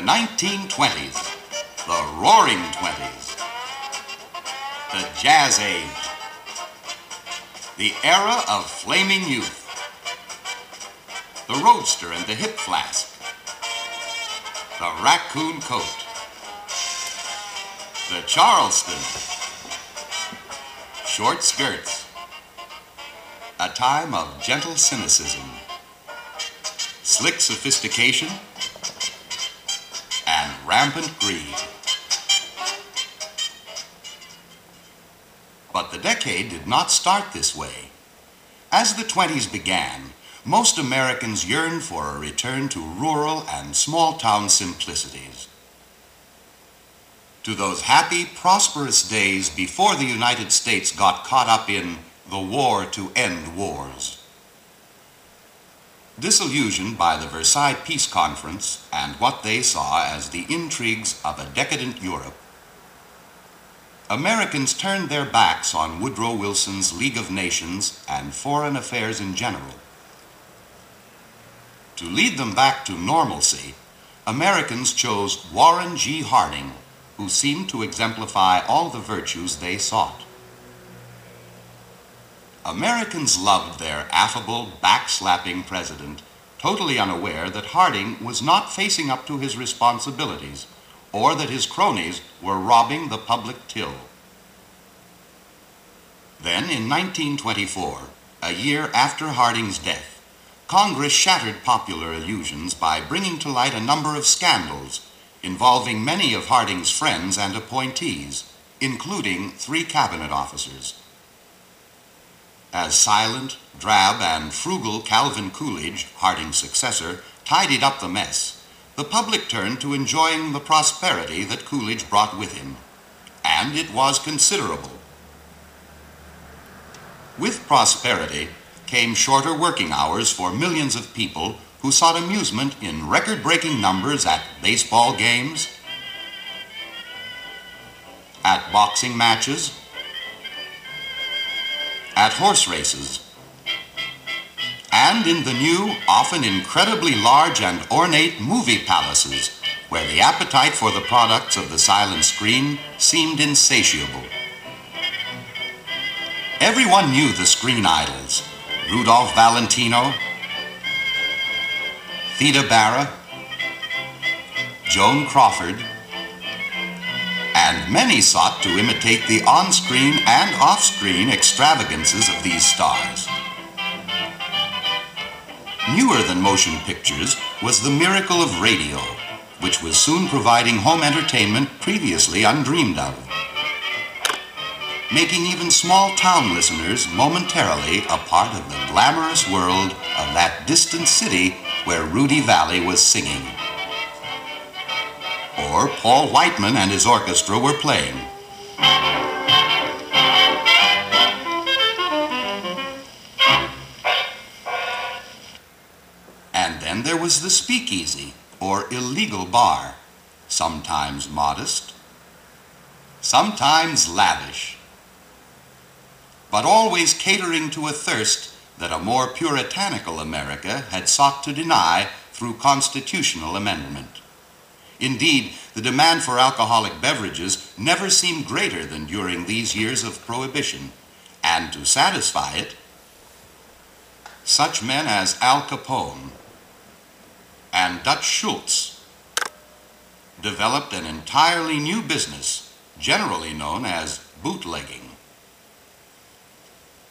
1920s, the Roaring Twenties, the Jazz Age, the era of flaming youth, the Roadster and the Hip Flask, the Raccoon Coat, the Charleston, short skirts, a time of gentle cynicism, slick sophistication, and rampant greed. But the decade did not start this way. As the 20s began, most Americans yearned for a return to rural and small-town simplicities, to those happy, prosperous days before the United States got caught up in the war to end wars. Disillusioned by the Versailles Peace Conference and what they saw as the intrigues of a decadent Europe, Americans turned their backs on Woodrow Wilson's League of Nations and foreign affairs in general. To lead them back to normalcy, Americans chose Warren G. Harding, who seemed to exemplify all the virtues they sought. Americans loved their affable, backslapping president, totally unaware that Harding was not facing up to his responsibilities, or that his cronies were robbing the public till. Then, in 1924, a year after Harding's death, Congress shattered popular illusions by bringing to light a number of scandals involving many of Harding's friends and appointees, including 3 cabinet officers. As silent, drab, and frugal Calvin Coolidge, Harding's successor, tidied up the mess, the public turned to enjoying the prosperity that Coolidge brought with him, and it was considerable. With prosperity came shorter working hours for millions of people who sought amusement in record-breaking numbers at baseball games, at boxing matches, at horse races, and in the new, often incredibly large and ornate movie palaces, where the appetite for the products of the silent screen seemed insatiable. Everyone knew the screen idols: Rudolph Valentino, Theda Bara, Joan Crawford, and many sought to imitate the on-screen and off-screen extravagances of these stars. Newer than motion pictures was the miracle of radio, which was soon providing home entertainment previously undreamed of, making even small-town listeners momentarily a part of the glamorous world of that distant city where Rudy Valley was singing, or Paul Whiteman and his orchestra were playing. And then there was the speakeasy, or illegal bar, sometimes modest, sometimes lavish, but always catering to a thirst that a more puritanical America had sought to deny through constitutional amendment. Indeed, the demand for alcoholic beverages never seemed greater than during these years of prohibition, and to satisfy it, such men as Al Capone and Dutch Schultz developed an entirely new business, generally known as bootlegging.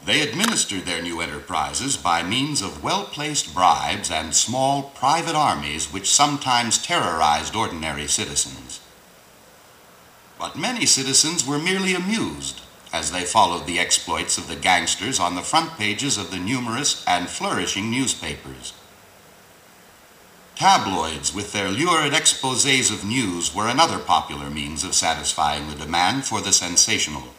They administered their new enterprises by means of well-placed bribes and small private armies which sometimes terrorized ordinary citizens. But many citizens were merely amused as they followed the exploits of the gangsters on the front pages of the numerous and flourishing newspapers. Tabloids with their lurid exposés of news were another popular means of satisfying the demand for the sensational.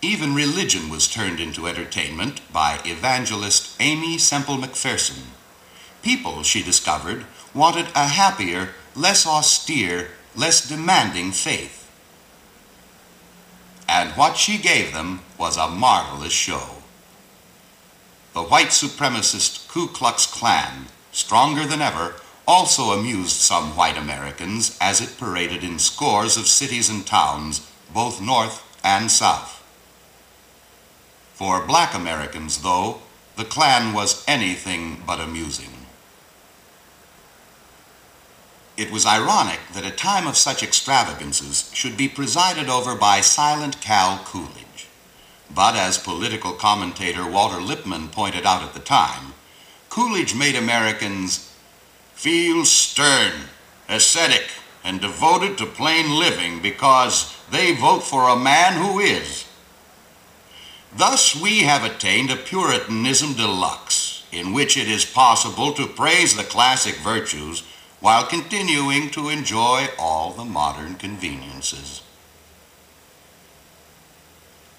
Even religion was turned into entertainment by evangelist Amy Semple McPherson. People, she discovered, wanted a happier, less austere, less demanding faith. And what she gave them was a marvelous show. The white supremacist Ku Klux Klan, stronger than ever, also amused some white Americans as it paraded in scores of cities and towns, both north and south. For black Americans, though, the Klan was anything but amusing. It was ironic that a time of such extravagances should be presided over by Silent Cal Coolidge. But as political commentator Walter Lippmann pointed out at the time, Coolidge made Americans feel stern, ascetic, and devoted to plain living because they vote for a man who is. Thus we have attained a Puritanism deluxe, in which it is possible to praise the classic virtues while continuing to enjoy all the modern conveniences.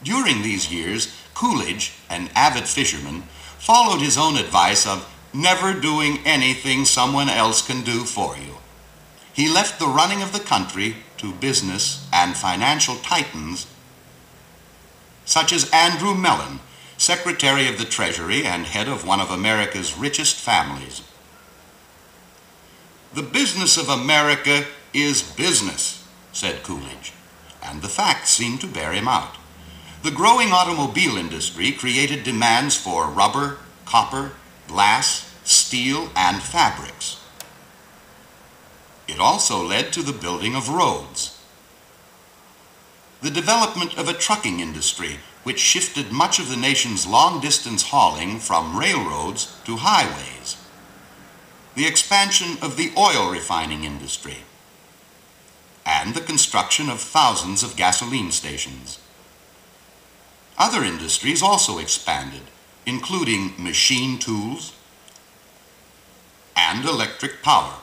During these years, Coolidge, an avid fisherman, followed his own advice of never doing anything someone else can do for you. He left the running of the country to business and financial titans such as Andrew Mellon, Secretary of the Treasury and head of one of America's richest families. "The business of America is business," said Coolidge, and the facts seemed to bear him out. The growing automobile industry created demands for rubber, copper, glass, steel, and fabrics. It also led to the building of roads, the development of a trucking industry which shifted much of the nation's long-distance hauling from railroads to highways, the expansion of the oil refining industry, and the construction of thousands of gasoline stations. Other industries also expanded, including machine tools and electric power.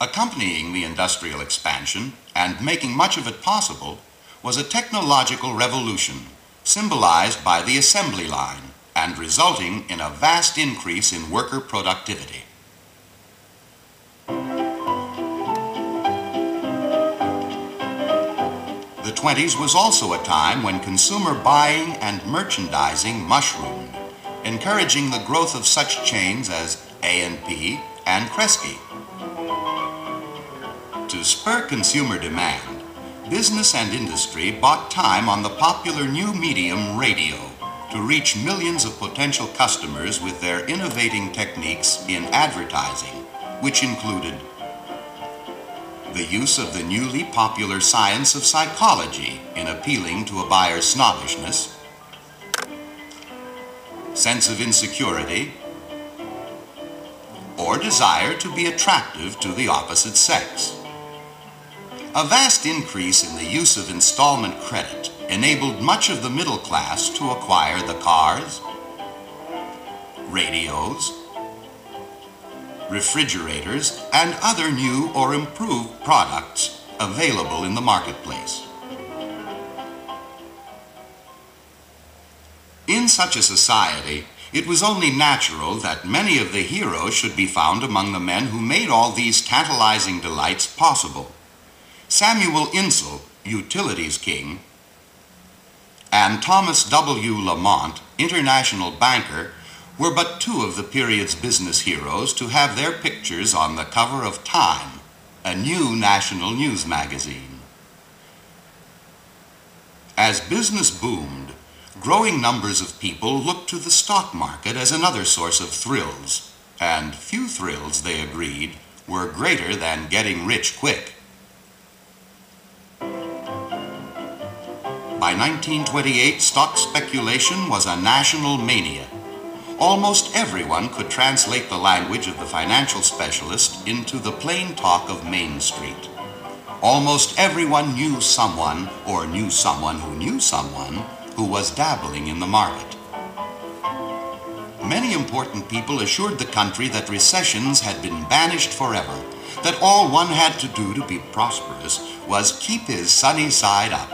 Accompanying the industrial expansion and making much of it possible was a technological revolution symbolized by the assembly line and resulting in a vast increase in worker productivity. The 20s was also a time when consumer buying and merchandising mushroomed, encouraging the growth of such chains as A&P and Kresge. To spur consumer demand, business and industry bought time on the popular new medium radio to reach millions of potential customers with their innovating techniques in advertising, which included the use of the newly popular science of psychology in appealing to a buyer's snobbishness, sense of insecurity, or desire to be attractive to the opposite sex. A vast increase in the use of installment credit enabled much of the middle class to acquire the cars, radios, refrigerators, and other new or improved products available in the marketplace. In such a society, it was only natural that many of the heroes should be found among the men who made all these tantalizing delights possible. Samuel Insull, Utilities King, and Thomas W. Lamont, international banker, were but two of the period's business heroes to have their pictures on the cover of Time, a new national news magazine. As business boomed, growing numbers of people looked to the stock market as another source of thrills, and few thrills, they agreed, were greater than getting rich quick. By 1928, stock speculation was a national mania. Almost everyone could translate the language of the financial specialist into the plain talk of Main Street. Almost everyone knew someone or knew someone who was dabbling in the market. Many important people assured the country that recessions had been banished forever, that all one had to do to be prosperous was keep his sunny side up.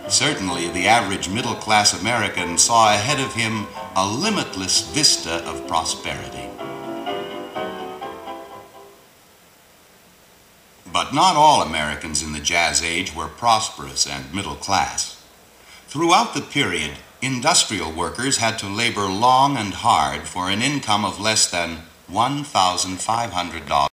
Certainly, the average middle-class American saw ahead of him a limitless vista of prosperity. But not all Americans in the Jazz Age were prosperous and middle-class. Throughout the period, industrial workers had to labor long and hard for an income of less than $1,500.